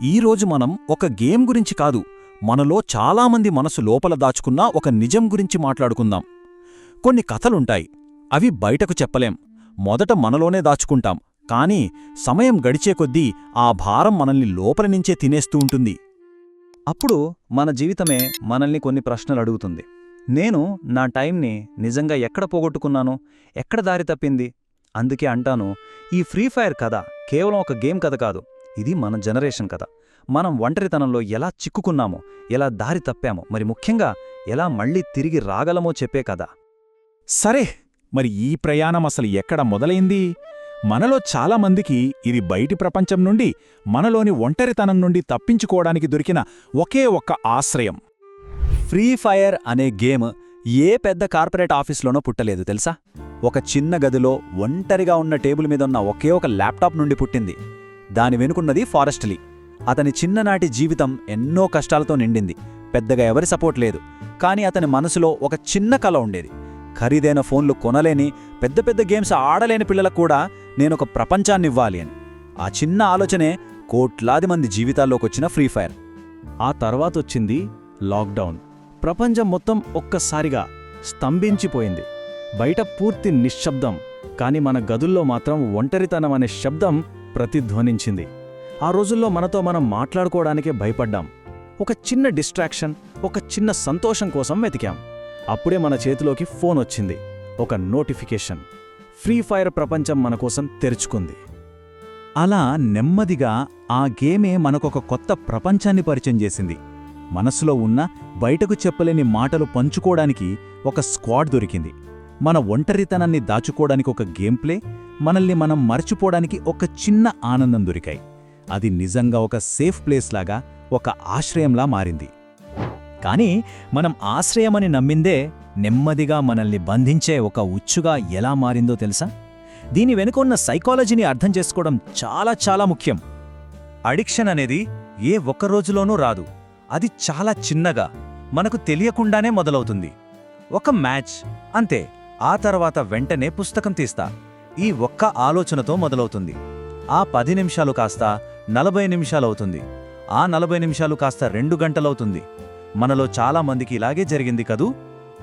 ఈరోజు మనం ఒక గేమ్ గురించి కాదు, మనలో చాలామంది మనసు లోపల దాచుకున్న ఒక నిజం గురించి మాట్లాడుకుందాం. కొన్ని కథలుంటాయి, అవి బయటకు చెప్పలేం. మొదట మనలోనే దాచుకుంటాం, కానీ సమయం గడిచే కొద్దీ ఆ భారం మనల్ని లోపల నుంచే తినేస్తూ ఉంటుంది. అప్పుడు మన జీవితమే మనల్ని కొన్ని ప్రశ్నలు అడుగుతుంది. నేను నా టైంని నిజంగా ఎక్కడ పోగొట్టుకున్నాను, ఎక్కడ దారి తప్పింది? అందుకే అంటాను, ఈ ఫ్రీ ఫైర్ కథ కేవలం ఒక గేమ్ కథ కాదు, ఇది మన జనరేషన్ కథ. మనం ఒంటరితనంలో ఎలా చిక్కుకున్నామో, ఎలా దారి తప్పామో, మరి ముఖ్యంగా ఎలా మళ్ళీ తిరిగి రాగలమో చెప్పే కథ. సరే, మరి ఈ ప్రయాణం అసలు ఎక్కడ మొదలైంది? మనలో చాలామందికి ఇది బయటి ప్రపంచం నుండి, మనలోని ఒంటరితనం నుండి తప్పించుకోవడానికి దొరికిన ఒకే ఒక్క ఆశ్రయం. ఫ్రీ ఫైర్ అనే గేమ్ ఏ పెద్ద కార్పొరేట్ ఆఫీస్లోనో పుట్టలేదు తెలుసా? ఒక చిన్న గదిలో ఒంటరిగా ఉన్న టేబుల్ మీద ఉన్న ఒకే ఒక ల్యాప్టాప్ నుండి పుట్టింది. దాని వెనుకున్నది ఫారెస్ట్ లీ. అతని చిన్ననాటి జీవితం ఎన్నో కష్టాలతో నిండింది. పెద్దగా ఎవరి సపోర్ట్ లేదు, కానీ అతని మనసులో ఒక చిన్న కల ఉండేది. ఖరీదైన ఫోన్లు కొనలేని, పెద్ద పెద్ద గేమ్స్ ఆడలేని పిల్లలకు కూడా నేనొక ప్రపంచాన్నివ్వాలి అని. ఆ చిన్న ఆలోచనే కోట్లాది మంది జీవితాల్లోకొచ్చిన ఫ్రీ ఫైర్. ఆ తర్వాతొచ్చింది లాక్డౌన్. ప్రపంచం మొత్తం ఒక్కసారిగా స్తంభించిపోయింది. బయట పూర్తి నిశ్శబ్దం, కాని మన గదుల్లో మాత్రం ఒంటరితనం అనే శబ్దం ప్రతిధ్వనించింది. ఆ రోజుల్లో మనతో మనం మాట్లాడుకోవడానికే భయపడ్డాం. ఒక చిన్న డిస్ట్రాక్షన్, ఒక చిన్న సంతోషం కోసం వెతికాం. అప్పుడే మన చేతిలోకి ఫోన్ వచ్చింది, ఒక నోటిఫికేషన్. ఫ్రీ ఫైర్ ప్రపంచం మన కోసం తెరుచుకుంది. అలా నెమ్మదిగా ఆ గేమే మనకొక కొత్త ప్రపంచాన్ని పరిచయం చేసింది. మనసులో ఉన్న, బయటకు చెప్పలేని మాటలు పంచుకోవడానికి ఒక స్క్వాడ్ దొరికింది. మన ఒంటరితనాన్ని దాచుకోవడానికి ఒక గేమ్ ప్లే, మనల్ని మనం మర్చిపోవడానికి ఒక చిన్న ఆనందం దొరికాయి. అది నిజంగా ఒక సేఫ్ ప్లేస్ లాగా, ఒక ఆశ్రయంలా మారింది. కానీ మనం ఆశ్రయమని నమ్మిందే నెమ్మదిగా మనల్ని బంధించే ఒక ఉచ్చుగా ఎలా మారిందో తెలుసా? దీని వెనుక ఉన్న సైకాలజీని అర్థం చేసుకోవడం చాలా చాలా ముఖ్యం. అడిక్షన్ అనేది ఏ ఒక్క రోజులోనూ రాదు. అది చాలా చిన్నగా, మనకు తెలియకుండానే మొదలవుతుంది. ఒక మ్యాచ్ అంతే, ఆ తర్వాత వెంటనే పుస్తకం తీస్తా, ఈ ఒక్క ఆలోచనతో మొదలవుతుంది. ఆ 10 నిమిషాలు కాస్త 40 నిమిషాలవుతుంది. ఆ 40 నిమిషాలు కాస్త 2 గంటలవుతుంది. మనలో చాలామందికి ఇలాగే జరిగింది కదూ?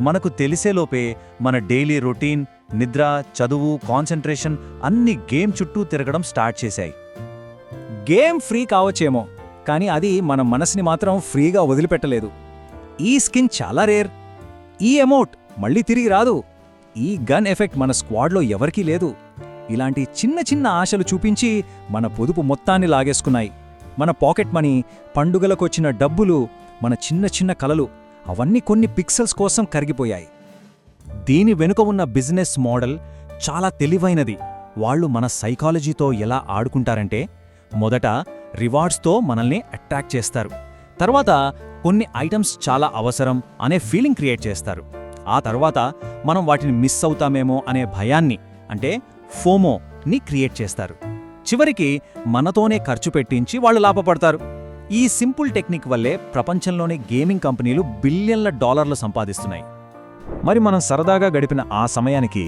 మనకు తెలిసేలోపే మన డైలీ రొటీన్, నిద్ర, చదువు, కాన్సంట్రేషన్ అన్ని గేమ్ చుట్టూ తిరగడం స్టార్ట్ చేశాయి. గేమ్ ఫ్రీ కావచ్చేమో, కానీ అది మన మనసుని మాత్రం ఫ్రీగా వదిలిపెట్టలేదు. ఈ స్కిన్ చాలా రేర్, ఈ అమౌంట్ మళ్ళీ తిరిగి రాదు, ఈ గన్ ఎఫెక్ట్ మన స్క్వాడ్లో ఎవరికీ లేదు. ఇలాంటి చిన్న చిన్న ఆశలు చూపించి మన పొదుపు మొత్తాన్ని లాగేసుకున్నాయి. మన పాకెట్ మనీ, పండుగలకొచ్చిన డబ్బులు, మన చిన్న చిన్న కలలు, అవన్నీ కొన్ని పిక్సెల్స్ కోసం కరిగిపోయాయి. దీని వెనుక ఉన్న బిజినెస్ మోడల్ చాలా తెలివైనది. వాళ్ళు మన సైకాలజీతో ఎలా ఆడుకుంటారంటే, మొదట రివార్డ్స్తో మనల్ని అట్రాక్ట్ చేస్తారు. తర్వాత కొన్ని ఐటమ్స్ చాలా అవసరం అనే ఫీలింగ్ క్రియేట్ చేస్తారు. ఆ తర్వాత మనం వాటిని మిస్ అవుతామేమో అనే భయాన్ని, అంటే ఫోమోని క్రియేట్ చేస్తారు. చివరికి మనతోనే ఖర్చు పెట్టించి వాళ్ళు లాభపడతారు. ఈ సింపుల్ టెక్నిక్ వల్లే ప్రపంచంలోని గేమింగ్ కంపెనీలు బిలియన్ల డాలర్లు సంపాదిస్తున్నాయి. మరి మనం సరదాగా గడిపిన ఆ సమయానికి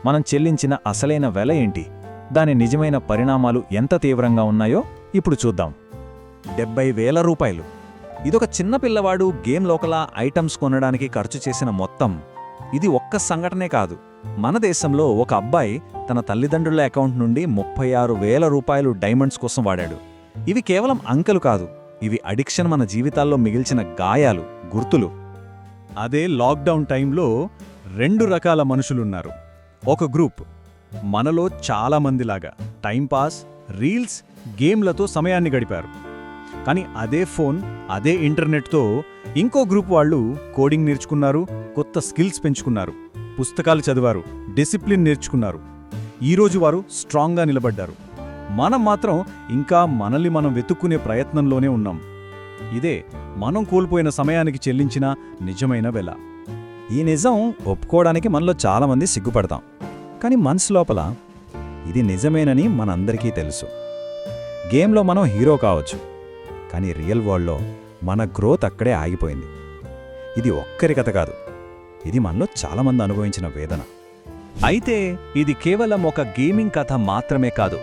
మనం చెల్లించిన అసలైన వెల ఏంటి? దాని నిజమైన పరిణామాలు ఎంత తీవ్రంగా ఉన్నాయో ఇప్పుడు చూద్దాం. 70,000 రూపాయలు. ఇదొక చిన్న పిల్లవాడు గేమ్ లోకల ఐటమ్స్ కొనడానికి ఖర్చు చేసిన మొత్తం. ఇది ఒక్క సంఘటనే కాదు. మన దేశంలో ఒక అబ్బాయి తన తల్లిదండ్రుల అకౌంట్ నుండి 36,000 రూపాయలు డైమండ్స్ కోసం వాడాడు. ఇవి కేవలం అంకెలు కాదు, ఇవి అడిక్షన్ మన జీవితాల్లో మిగిల్చిన గాయాలు, గుర్తులు. అదే లాక్డౌన్ టైంలో 2 రకాల మనుషులున్నారు. ఒక గ్రూప్ మనలో చాలామందిలాగా టైంపాస్, రీల్స్, గేమ్లతో సమయాన్ని గడిపారు. కానీ అదే ఫోన్, అదే ఇంటర్నెట్తో ఇంకో గ్రూప్ వాళ్ళు కోడింగ్ నేర్చుకున్నారు, కొత్త స్కిల్స్ పెంచుకున్నారు, పుస్తకాలు చదివారు, డిసిప్లిన్ నేర్చుకున్నారు. ఈరోజు వారు స్ట్రాంగ్గా నిలబడ్డారు. మనం మాత్రం ఇంకా మనల్ని మనం వెతుక్కునే ప్రయత్నంలోనే ఉన్నాం. ఇదే మనం కోల్పోయిన సమయానికి చెల్లించిన నిజమైన వెల. ఈ నిజం ఒప్పుకోవడానికి మనలో చాలామంది సిగ్గుపడతాం, కానీ మనసు లోపల ఇది నిజమేనని మనందరికీ తెలుసు. గేమ్లో మనం హీరో కావచ్చు, కానీ రియల్ వరల్డ్లో మన గ్రోత్ అక్కడే ఆగిపోయింది. ఇది ఒక్కరి కథ కాదు, ఇది మనలో చాలామంది అనుభవించిన వేదన. అయితే ఇది కేవలం ఒక గేమింగ్ కథ మాత్రమే కాదు,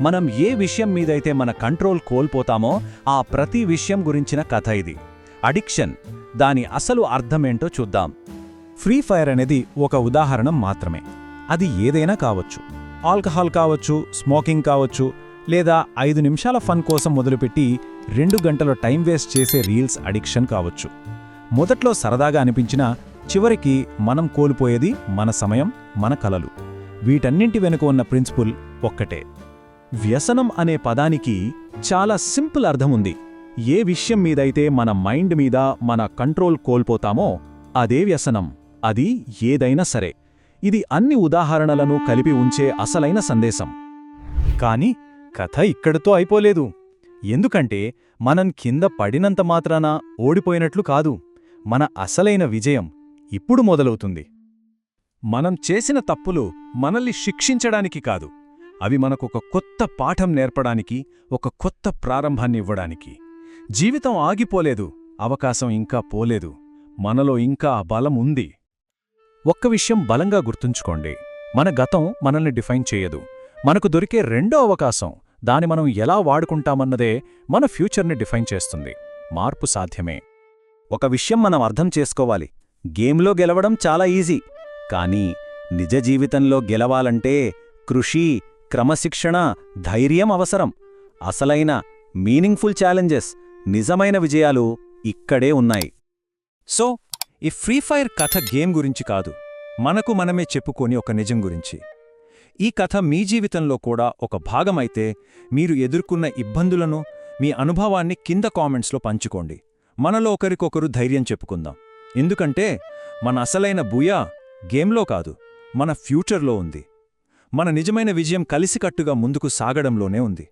మనం ఏ విషయం మీదైతే మన కంట్రోల్ కోల్పోతామో ఆ ప్రతి విషయం గురించిన కథ ఇది. అడిక్షన్, దాని అసలు అర్థమేంటో చూద్దాం. ఫ్రీ ఫైర్ అనేది ఒక ఉదాహరణ మాత్రమే. అది ఏదైనా కావచ్చు. ఆల్కహాల్ కావచ్చు, స్మోకింగ్ కావచ్చు, లేదా 5 నిమిషాల ఫన్ కోసం మొదలుపెట్టి 2 గంటల టైం వేస్ట్ చేసే రీల్స్ అడిక్షన్ కావచ్చు. మొదట్లో సరదాగా అనిపించినా చివరికి మనం కోల్పోయేది మన సమయం, మన కలలు. వీటన్నింటి వెనుక ఉన్న ప్రిన్సిపుల్ ఒక్కటే. వ్యసనం అనే పదానికి చాలా సింపుల్ అర్థముంది. ఏ విషయం మీదైతే మన మైండ్ మీద మన కంట్రోల్ కోల్పోతామో అదే వ్యసనం. అది ఏదైనా సరే. ఇది అన్ని ఉదాహరణలను కలిపి ఉంచే అసలైన సందేశం. కానీ కథ ఇక్కడితో అయిపోలేదు. ఎందుకంటే మనం కింద పడినంత మాత్రాన ఓడిపోయినట్లు కాదు. మన అసలైన విజయం ఇప్పుడు మొదలవుతుంది. మనం చేసిన తప్పులు మనల్ని శిక్షించడానికి కాదు, అవి మనకొక కొత్త పాఠం నేర్పడానికి, ఒక కొత్త ప్రారంభాన్ని ఇవ్వడానికి. జీవితం ఆగిపోలేదు, అవకాశం ఇంకా పోలేదు, మనలో ఇంకా ఆ బలం ఉంది. ఒక్క విషయం బలంగా గుర్తుంచుకోండి, మన గతం మనల్ని డిఫైన్ చేయదు. మనకు దొరికే రెండో అవకాశం, దాన్ని మనం ఎలా వాడుకుంటామన్నదే మన ఫ్యూచర్ని డిఫైన్ చేస్తుంది. మార్పు సాధ్యమే. ఒక విషయం మనం అర్థం చేసుకోవాలి. గేమ్లో గెలవడం చాలా ఈజీ, కానీ నిజ జీవితంలో గెలవాలంటే కృషి, క్రమశిక్షణ, ధైర్యం అవసరం. అసలైన మీనింగ్ఫుల్ ఛాలెంజెస్, నిజమైన విజయాలు ఇక్కడే ఉన్నాయి. సో ఈ ఫ్రీ ఫైర్ కథ గేమ్ గురించి కాదు, మనకు మనమే చెప్పుకొని ఒక నిజం గురించి. ఈ కథ మీ జీవితంలో కూడా ఒక భాగమైతే మీరు ఎదుర్కొన్న ఇబ్బందులను, మీ అనుభవాన్ని కింద కామెంట్స్లో పంచుకోండి. మనలో ఒకరికొకరు ధైర్యం చెప్పుకుందాం. ఎందుకంటే మన అసలైన బూయా గేమ్లో కాదు, మన ఫ్యూచర్లో ఉంది. మన నిజమైన విజయం కలిసికట్టుగా ముందుకు సాగడంలోనే ఉంది.